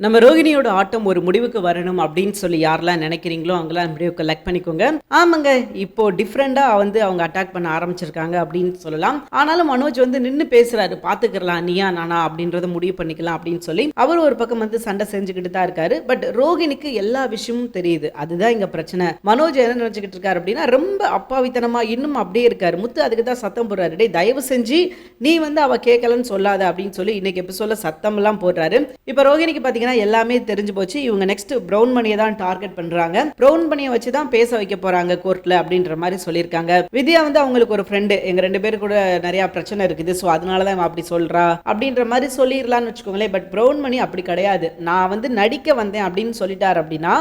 நம்ம ரோகிணியோட ஆட்டம் ஒரு முடிவுக்கு வரணும் அப்படின்னு சொல்லி யாரெல்லாம் நினைக்கிறீங்களோ அவங்களாம் முடிவு கலெக்ட் பண்ணிக்கோங்க. ஆமாங்க, இப்போ டிஃப்ரெண்டா அவங்க அட்டாக் பண்ண ஆரம்பிச்சிருக்காங்க அப்படின்னு சொல்லலாம். ஆனாலும் மனோஜ் நின்னு பேசுறாரு, பாத்துக்கலாம் நீயா நானா அப்படின்றத முடிவு பண்ணிக்கலாம் அப்படின்னு சொல்லி அவர் ஒரு பக்கம் சண்டை செஞ்சுக்கிட்டு தான் இருக்காரு. பட் ரோகிணிக்கு எல்லா விஷயமும் தெரியுது. அதுதான் இங்க பிரச்சனை. மனோஜ் என்ன நினைச்சுக்கிட்டு இருக்காரு அப்படின்னா, ரொம்ப அப்பாவித்தனமா இன்னும் அப்படியே இருக்காரு. முத்து அதுக்கு தான் சத்தம் போடுறாரு, டேய் தயவு செஞ்சு நீ அவ கேட்கலன்னு சொல்லாத அப்படின்னு சொல்லி இன்னைக்கு எபிசோட்ல சத்தம் எல்லாம் போடுறாரு. இப்ப ரோகிணிக்கு பாத்தீங்கன்னா எல்லாமே தெரிஞ்சு போச்சு. இவங்க நெக்ஸ்ட் பிரவுன் மணியை தான் டார்கெட் பண்றாங்க. பிரவுன் மணியை வச்சு தான் பேச வைக்க போறாங்க கோர்ட்ல அப்படின்ற மாதிரி சொல்லியிருக்காங்க. வித்யா அவங்களுக்கு ஒரு ஃப்ரெண்டு, எங்க 2 பேரு கூட நிறைய பிரச்சனை இருக்குது, ஸோ அதனாலதான் அப்படி சொல்றா அப்படின்ற மாதிரி சொல்லிடலாம்னு வச்சுக்கோங்களேன். பட் பிரவுன் மணி அப்படி கிடையாது. நான் நடிக்க வந்தேன் அப்படின்னு சொல்லிட்டார் அப்படின்னா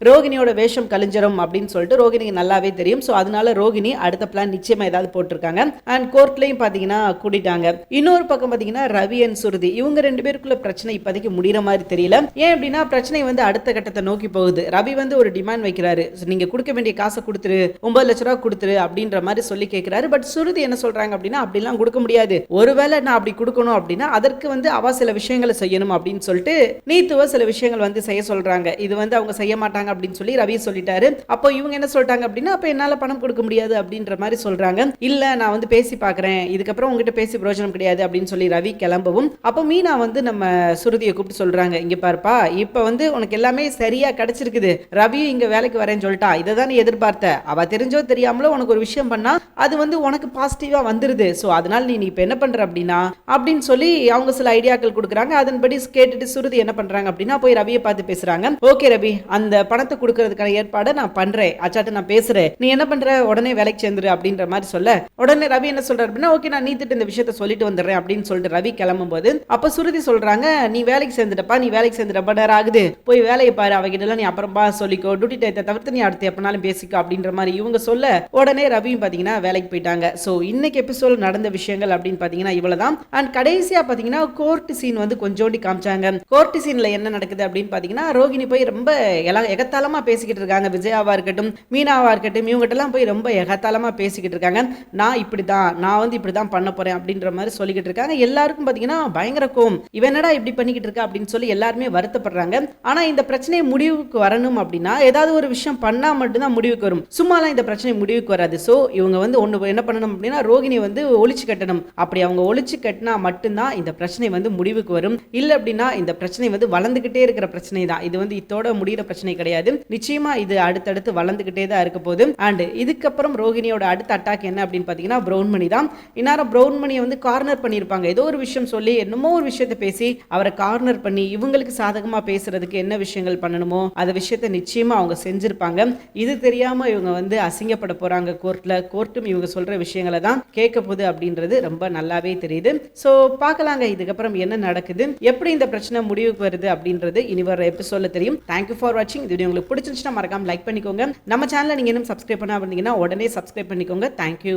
ரோகிணியோட வேஷம் கலிஞ்சரும் அப்படின்னு சொல்லிட்டு ரோகிணிக்கு நல்லாவே தெரியும். ஸோ அதனால ரோகிணி அடுத்த பிளான் நிச்சயமா ஏதாவது போட்டிருக்காங்க. அண்ட் கோர்ட்லயும் பாத்தீங்கன்னா கூட்டிட்டாங்க. இன்னொரு பக்கம் பாத்தீங்கன்னா ரவி அண்ட் சுருதி, இவங்க 2 பேருக்குள்ள பிரச்சனை இப்போதைக்கு முடிகிற மாதிரி தெரியல. ஏன் அப்படின்னா பிரச்சனை அடுத்த கட்டத்தை நோக்கி போகுது. ரவி ஒரு டிமாண்ட் வைக்கிறாரு, நீங்க கொடுக்க வேண்டிய காசை கொடுத்துரு, 9 லட்ச ரூபா கொடுத்துரு அப்படின்ற மாதிரி சொல்லி கேட்கிறாரு. பட் சுருதி என்ன சொல்றாங்க அப்படின்னா, அப்படிலாம் கொடுக்க முடியாது. ஒருவேளை நான் அப்படி கொடுக்கணும் அப்படின்னா அதற்கு அவ சில விஷயங்களை செய்யணும் அப்படின்னு சொல்லிட்டு நீத்துவ சில விஷயங்கள் செய்ய சொல்றாங்க. இது அவங்க செய்ய மாட்டாங்க அப்படின்னு சொல்லி ரவி சொல்லிட்டாரு. அப்போ இவங்க என்ன சொல்லிட்டாங்க அப்படின்னா, அப்ப என்னால பணம் கொடுக்க முடியாது அப்படின்ற மாதிரி சொல்றாங்க. இல்ல நான் பேசி பாக்குறேன், இதுக்கப்புறம் உங்ககிட்ட பேசி பிரயோஜனம் கிடையாது அப்படின்னு சொல்லி ரவி கிளம்பவும், அப்போ மீனா நம்ம சுருதியை கூப்பிட்டு சொல்றாங்க, இங்க பாருப்பா, இப்ப உனக்கு எல்லாமே சரியா கிடைச்சிருக்குது. ரவி இங்க வேலைக்கு வரேன்னு சொல்லிட்டா, இதை தான் நீ எதிர்பார்த்த. அவ தெரிஞ்சோ தெரியாமலோ உனக்கு ஒரு விஷயம் பண்ணா அது உனக்கு பாசிட்டிவா வந்துருது. சோ அதனால நீ இப்ப என்ன பண்ற அப்படின்னா அப்படின்னு சொல்லி அவங்க சில ஐடியாக்கள் கொடுக்குறாங்க. அதன்படி கேட்டுட்டு சுருதி என்ன பண்றாங்க அப்படின்னா போய் ரவியை பார்த்து பேசுறாங்க. ஓகே ரவி, அந்த பணத்தை கொடுக்கறதுக்கான ஏற்பாடை நான் பண்றேன், அச்சாட்ட நான் பேசுறேன், நீ என்ன பண்ற, உடனே வேலைக்கு சேர்ந்துரு அப்படின்ற மாதிரி சொல்ல, உடனே ரவி என்ன சொல்றாரு அப்படின்னா, ஓகே நான் நீத்திட்டு இந்த விஷயத்த சொல்லிட்டு வந்துடுறேன் அப்படின்னு சொல்லிட்டு ரவி கிளம்பும் போது அப்ப சுருதி சொல்றாங்க, நீ வேலைக்கு சேர்ந்துட்டப்பா, நீ வேலைக்கு சேர்ந்து ரொம்ப நேரம் ஆகுது, போய் வேலையை பாரு, அவகிட்ட நீ அப்புறமா சொல்லிக்கோ, டியூட்டி டயத்தை தவிர்த்து நீ அடுத்து எப்பனாலும் பேசிக்கோ அப்படின்ற மாதிரி இவங்க சொல்ல, உடனே ரவியும் பாத்தீங்கன்னா வேலைக்கு போயிட்டாங்க. சோ இன்னைக்கு எபிசோட் நடந்த விஷயங்கள் அப்படின்னு பாத்தீங்கன்னா இவ்வளவுதான். அண்ட் கடைசியா பாத்தீங்கன்னா கோர்ட் சீன் கொஞ்சோண்டி காமிச்சாங்க. கோர்ட் சீன்ல என்ன நடக்குது அப்படின்னு பாத்தீங்கன்னா, ரோகிணி போய் ரொம்ப எகத்தாளமா பேசிக்கிட்டு இருக்காங்க. விஜயாவா இருக்கட்டும், மீனாவா இருக்கட்டும், இவங்ககிட்ட எல்லாம் போய் ரொம்ப எகத்தாளமா பேசிக்கிட்டு இருக்காங்க. நான் இப்படிதான் பண்ண போறேன் அப்படின்ற மாதிரி சொல்லிக்கிட்டு இருக்காங்க. எல்லாருக்கும் பாத்தீங்கன்னா பயங்கர கோவம், இவன் என்னடா இப்படி பண்ணிக்கிட்டு இருக்கா அப்படின்னு சொல்லி எல்லாருமே வருத்தப்படுறாங்க. ஆனா இந்த பிரச்சனை முடிவுக்கு வரணும் அப்படின்னா ஏதாவது ஒரு விஷயம் பண்ணா மட்டும்தான் முடிவுக்கு வரும். சும்மாலாம் இந்த பிரச்சனை முடிவுக்கு வராது. சோ இவங்க ஒண்ணு என்ன பண்ணணும் அப்படின்னா, ரோகிணி ஒளிச்சு கட்டணும். அப்படி அவங்க ஒளிச்சு கட்டினா மட்டும்தான் இந்த பிரச்சனை முடிவுக்கு வரும். இல்ல அப்படின்னா இந்த பிரச்சனை வளர்ந்துகிட்டே இருக்கிற பிரச்சனை தான். இது இதோட முடிகிற பிரச்சனை கிடையாது. நிச்சயமா இது அடுத்தடுத்து வளர்ந்துகிட்டே தான் இருக்க போகுது. அண்ட் இதுக்கப்புறம் ரோகிணியோட அடுத்த அட்டாக் என்ன அப்படின்னு பாத்தீங்கன்னா பிரவுன் மணி தான். இந்நேரம் பிரவுன் மணியை கார்னர் பண்ணியிருப்பாங்க. ஏதோ ஒரு விஷயம் சொல்லி என்னமோ ஒரு விஷயத்தை பேசி அவரை கார்னர் பண்ணி இவங்களுக்கு சாதகமா பேசுறதுக்கு என்ன விஷயங்கள் பண்ணணுமோ அந்த விஷயத்தை நிச்சயமா அவங்க செஞ்சிருப்பாங்க. இது தெரியாம இவங்க அசிங்கப்பட போறாங்க கோர்ட்ல. கோர்ட்டும் இவங்க சொல்ற விஷயங்களை தான் கேட்க போகுது அப்படின்றது ரொம்ப நல்லாவே தெரியுது. சோ பார்க்கலாங்க இதுக்கப்புறம் என்ன நடக்குது, எப்படி இந்த பிரச்சனை முடிவுக்கு வருது அப்படின்றது இனி வர எபிசோட்ல தெரியும். தேங்க்யூ ஃபார் வாட்சிங். இந்த வீடியோ உங்களுக்கு பிடிச்சிருந்துச்சுன்னா மறக்காம லைக் பண்ணிக்கோங்க. நம்ம சேனலை நீங்க இன்னும் சப்ஸ்கிரைப் பண்ணாம இருந்தீங்கன்னா உடனே சப்ஸ்கிரைப் பண்ணிக்கோங்க. தேங்க்யூ.